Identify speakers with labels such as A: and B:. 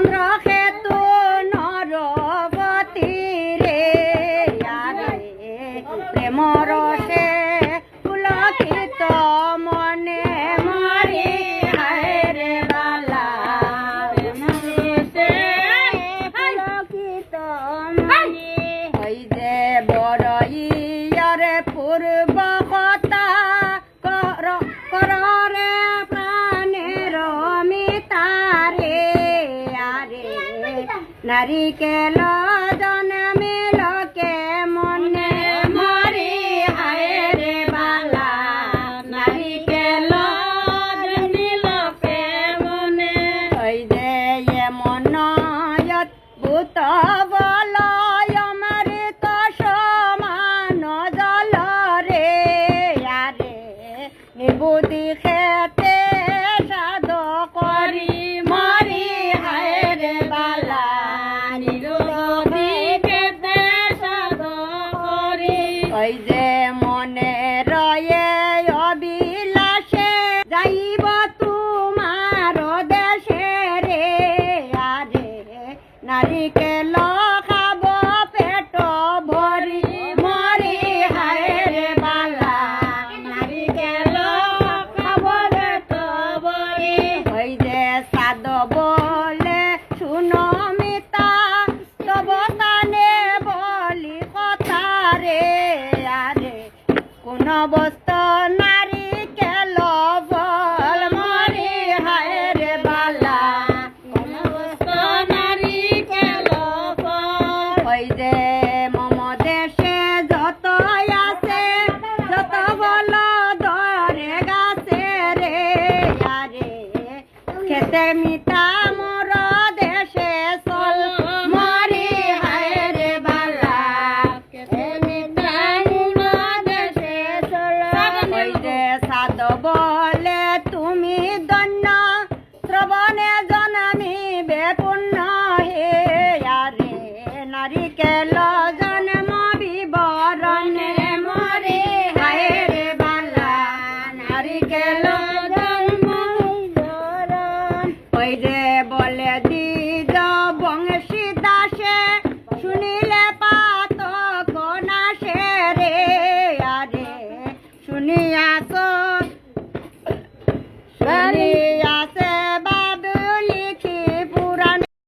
A: চন্দ্রকেতু নরপতি রে প্রেম রসে পুলকিত মনে মরি হায় রে বালা প্রেম রসে পুলকিত মনে ওই যে বড়ইয়ার পূর্ব কথা কররে প্রাণের মিতারে আরে নারিকেল জন্মিল কে মনে মরি হায় রে বালা নারিকেল জন্মিল কে মনে ওই যে মন ভূত বল অমৃত সমান জল রে আরে নিবুদি খেতে সাধ করি মরি হায় রে বালা নিবুদি খেতে সাধ করি ওই যে মনে রয়ে অবিলাসে যাইব তোমার দেশে রে আরে নারীকে